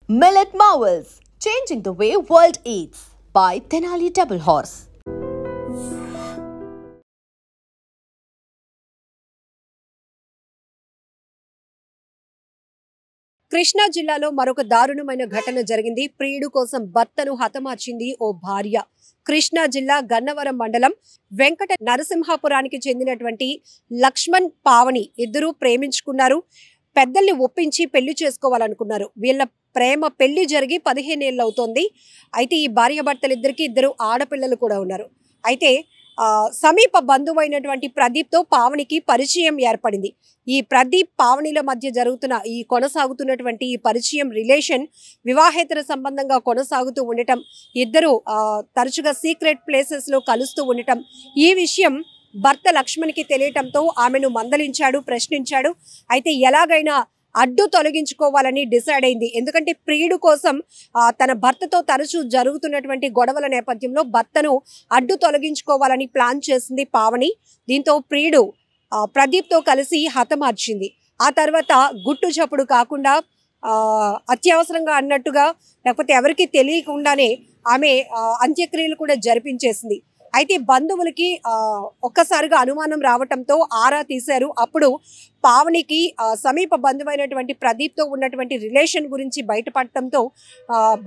Millet Marvels, changing the way world eats by Tenali Double Horse. Krishna జిల్లాలో మరొక దారుణమైన ఘటన జరిగింది. ప్రియుడు కోసం భర్తను హతమార్చింది ఓ భార్య. కృష్ణా జిల్లా గన్నవరం మండలం వెంకట నరసింహాపురానికి చెందినటువంటి లక్ష్మణ్ పావని ఇద్దరూ ప్రేమించుకున్నారు. పెద్దల్ని ఒప్పించి పెళ్లి చేసుకోవాలనుకున్నారు. వీళ్ళ ప్రేమ పెళ్లి జరిగి 15 ఏళ్ళు అవుతోంది. అయితే ఈ భార్యాభర్తలిద్దరికి ఇద్దరు ఆడపిల్లలు కూడా ఉన్నారు. అయితే సమీప బంధువైనటువంటి ప్రదీప్తో పావనికి పరిచయం ఏర్పడింది. ఈ ప్రదీప్ పావనిల మధ్య జరుగుతున్న కొనసాగుతున్నటువంటి ఈ పరిచయం రిలేషన్ వివాహేతర సంబంధంగా కొనసాగుతూ ఉండటం, ఇద్దరు తరచుగా సీక్రెట్ ప్లేసెస్లో కలుస్తూ ఉండటం, ఈ విషయం భర్త లక్ష్మణ్కి తెలియటంతో ఆమెను మందలించాడు, ప్రశ్నించాడు. అయితే ఎలాగైనా అడ్డు తొలగించుకోవాలని డిసైడ్ అయింది. ఎందుకంటే ప్రియుడు కోసం తన భర్తతో తరచూ జరుగుతున్నటువంటి గొడవల నేపథ్యంలో భర్తను అడ్డు తొలగించుకోవాలని ప్లాన్ చేసింది పావని. దీంతో ప్రియుడు ప్రదీప్తో కలిసి హతమార్చింది. ఆ తర్వాత గుట్టు చప్పుడు కాకుండా అత్యవసరంగా అన్నట్టుగా, లేకపోతే ఎవరికి తెలియకుండానే ఆమె అంత్యక్రియలు కూడా జరిపించేసింది. అయితే బంధువులకి ఒక్కసారిగా అనుమానం రావటంతో ఆరా తీశారు. అప్పుడు పావనికి సమీప బంధువైనటువంటి ప్రదీప్తో ఉన్నటువంటి రిలేషన్ గురించి బయటపడటంతో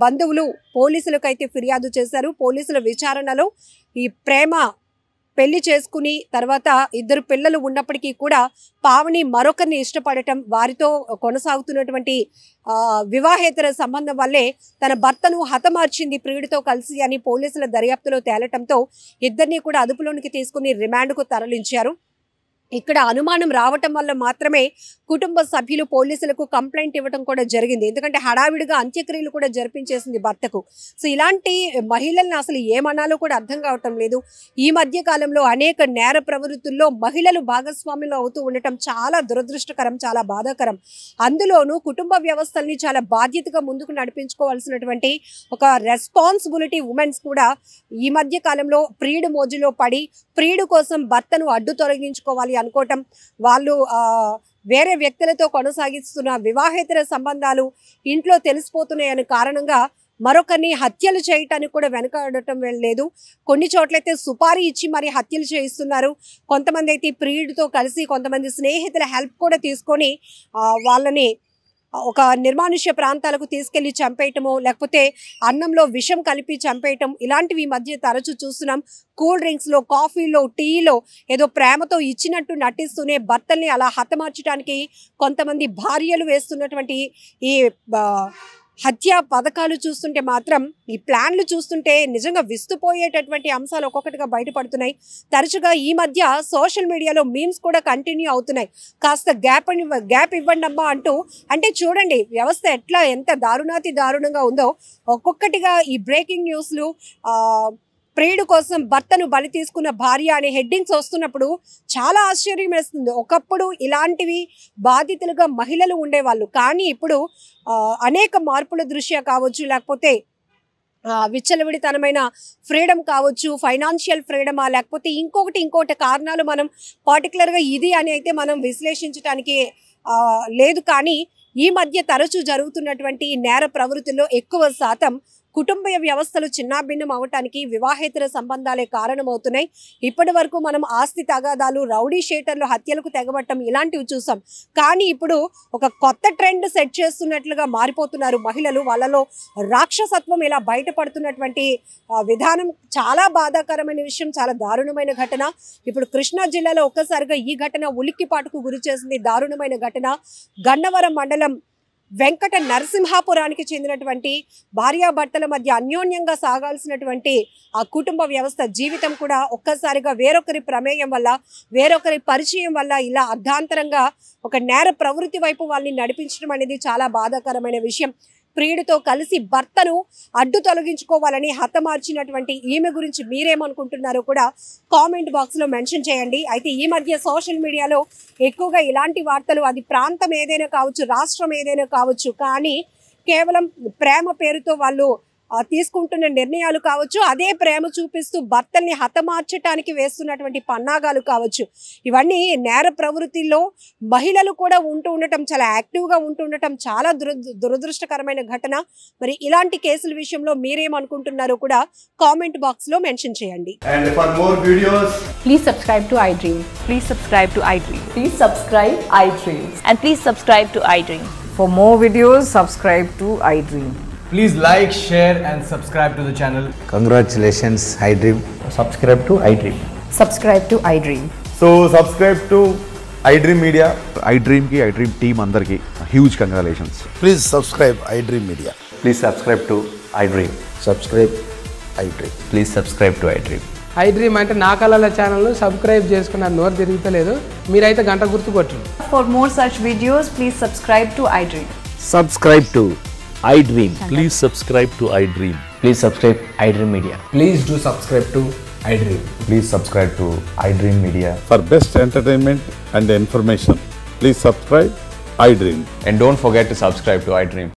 బంధువులు పోలీసులకు అయితే ఫిర్యాదు చేశారు. పోలీసుల విచారణలో ఈ ప్రేమ పెళ్లి చేసుకుని తర్వాత ఇద్దరు పిల్లలు ఉన్నప్పటికీ కూడా పావని మరొకరిని ఇష్టపడటం, వారితో కొనసాగుతున్నటువంటి వివాహేతర సంబంధం వల్లే తన భర్తను హతమార్చింది ప్రియుడితో కలిసి అని పోలీసుల దర్యాప్తులో తేలటంతో ఇద్దరిని కూడా అదుపులోనికి తీసుకుని రిమాండ్కు తరలించారు. ఇక్కడ అనుమానం రావటం వల్ల మాత్రమే కుటుంబ సభ్యులు పోలీసులకు కంప్లైంట్ ఇవ్వడం కూడా జరిగింది. ఎందుకంటే హడావిడిగా అంత్యక్రియలు కూడా జరిపించేసింది భర్తకు. సో ఇలాంటి మహిళల్ని అసలు ఏమనాలో కూడా అర్థం కావటం లేదు. ఈ మధ్య కాలంలో అనేక నేర ప్రవృత్తుల్లో మహిళలు భాగస్వామ్యం అవుతూ ఉండటం చాలా దురదృష్టకరం, చాలా బాధాకరం. అందులోనూ కుటుంబ వ్యవస్థల్ని చాలా బాధ్యతగా ముందుకు నడిపించుకోవాల్సినటువంటి ఒక రెస్పాన్సిబిలిటీ ఉమెన్స్ కూడా ఈ మధ్య కాలంలో ప్రియుడు మోజులో పడి ప్రియుడు కోసం భర్తను అడ్డు తొలగించుకోవాలి అనుకోవటం, వాళ్ళు వేరే వ్యక్తులతో కొనసాగిస్తున్న వివాహేతర సంబంధాలు ఇంట్లో తెలిసిపోతున్నాయనే కారణంగా మరొకరిని హత్యలు చేయటానికి కూడా వెనకాడటం లేదు. కొన్ని చోట్లయితే సుపారీ ఇచ్చి మరి హత్యలు చేయిస్తున్నారు. కొంతమంది అయితే ప్రియుడితో కలిసి కొంతమంది స్నేహితుల హెల్ప్ కూడా తీసుకొని వాళ్ళని ఒక నిర్మానుష్య ప్రాంతాలకు తీసుకెళ్లి చంపేయటము, లేకపోతే అన్నంలో విషం కలిపి చంపేయటం, ఇలాంటివి ఈ మధ్య తరచూ చూస్తున్నాం. కూల్ డ్రింక్స్లో, కాఫీలో, టీలో ఏదో ప్రేమతో ఇచ్చినట్టు నటిస్తూనే భర్తల్ని అలా హతమార్చడానికి కొంతమంది భార్యలు వేస్తున్నటువంటి ఈ హత్య పథకాలు చూస్తుంటే మాత్రం, ఈ ప్లాన్లు చూస్తుంటే నిజంగా విస్తుపోయేటటువంటి అంశాలు ఒక్కొక్కటిగా బయటపడుతున్నాయి. తరచుగా ఈ మధ్య సోషల్ మీడియాలో మీమ్స్ కూడా కంటిన్యూ అవుతున్నాయి. కాస్త గ్యాప్ ఇవ్వండి అమ్మా అంటూ. అంటే చూడండి వ్యవస్థ ఎంత దారుణాతి దారుణంగా ఉందో. ఒక్కొక్కటిగా ఈ బ్రేకింగ్ న్యూస్లు ప్రియుడు కోసం భర్తను బలి తీసుకున్న భార్య అనే హెడ్డింగ్స్ వస్తున్నప్పుడు చాలా ఆశ్చర్యం వేస్తుంది. ఒకప్పుడు ఇలాంటివి బాధితులుగా మహిళలు ఉండేవాళ్ళు, కానీ ఇప్పుడు అనేక మార్పుల దృష్ట్యా కావచ్చు, లేకపోతే విచ్చలవిడితనమైన ఫ్రీడమ్ కావచ్చు, ఫైనాన్షియల్ ఫ్రీడమా, లేకపోతే ఇంకోటి కారణాలు మనం పర్టికులర్గా ఇది అని అయితే మనం విశ్లేషించడానికి లేదు. కానీ ఈ మధ్య తరచూ జరుగుతున్నటువంటి నేర ప్రవృత్తుల్లో ఎక్కువ శాతం కుటుంబ వ్యవస్థలు చిన్నాభిన్నం అవటానికి వివాహేతర సంబంధాలే కారణమవుతున్నాయి. ఇప్పటి వరకు మనం ఆస్తి తగాదాలు, రౌడీ షీటర్లు హత్యలకు తెగబట్టం ఇలాంటివి చూసాం. కానీ ఇప్పుడు ఒక కొత్త ట్రెండ్ సెట్ చేస్తున్నట్లుగా మారిపోతున్నారు మహిళలు. వాళ్ళలో రాక్షసత్వం ఇలా బయటపడుతున్నటువంటి విధానం చాలా బాధాకరమైన విషయం, చాలా దారుణమైన ఘటన. ఇప్పుడు కృష్ణా జిల్లాలో ఒక్కసారిగా ఈ ఘటన ఉలిక్కిపాటుకు గురి చేసింది. దారుణమైన ఘటన. గన్నవరం మండలం వెంకట నరసింహాపురానికి చెందినటువంటి భార్యాభర్తల మధ్య అన్యోన్యంగా సాగాల్సినటువంటి ఆ కుటుంబ వ్యవస్థ జీవితం కూడా ఒక్కసారిగా వేరొకరి ప్రమేయం వల్ల, వేరొకరి పరిచయం వల్ల ఇలా అర్ధాంతరంగా ఒక నేర ప్రవృత్తి వైపు వాళ్ళని నడిపించడం అనేది చాలా బాధాకరమైన విషయం. ప్రియుడితో కలిసి భర్తను అడ్డు తొలగించుకోవాలని హతమార్చినటువంటి ఈమె గురించి మీరేమనుకుంటున్నారో కూడా కామెంట్ బాక్స్లో మెన్షన్ చేయండి. అయితే ఈ మధ్య సోషల్ మీడియాలో ఎక్కువగా ఇలాంటి వార్తలు, అది ప్రాంతం ఏదైనా కావచ్చు, రాష్ట్రం ఏదైనా కావచ్చు, కానీ కేవలం ప్రేమ పేరుతో వాళ్ళు తీసుకుంటున్న నిర్ణయాలు కావచ్చు, అదే ప్రేమ చూపిస్తూ భర్తల్ని హతమార్చటానికి వేస్తున్నటువంటి పన్నాగాలు కావచ్చు, ఇవన్నీ నేర ప్రవృత్తిలో మహిళలు కూడా ఉండటం, చాలా యాక్టివ్గా ఉండటం చాలా దురదృష్టకరమైన ఘటన. మరి ఇలాంటి కేసుల విషయంలో మీరేమనుకుంటున్నారో కూడా కామెంట్ బాక్స్లో మెన్షన్ చేయండి. And for more videos, please subscribe to iDream. Please subscribe to iDream. Please subscribe iDream. And please subscribe to iDream. For more videos, subscribe to iDream. please like, share and subscribe to the channel. Congratulations, iDream. Subscribe to iDream. Subscribe to iDream. So subscribe to iDream Media. iDream ki iDream team andarki huge congratulations. Please subscribe iDream Media. Please subscribe to iDream. Subscribe iDream. Please subscribe to iDream. iDream అంటే నా కళల channel subscribe చేసుకున్నారు, నోరు తిరుగుతలేదు, మీరైతే గంట గుర్తు కొట్టండి. For more such videos, please subscribe to iDream. Subscribe to iDream. Please subscribe to iDream. Please subscribe iDream Media. Please do subscribe to iDream. Please subscribe to iDream Media. For best entertainment and information, please subscribe iDream. And don't forget to subscribe to iDream.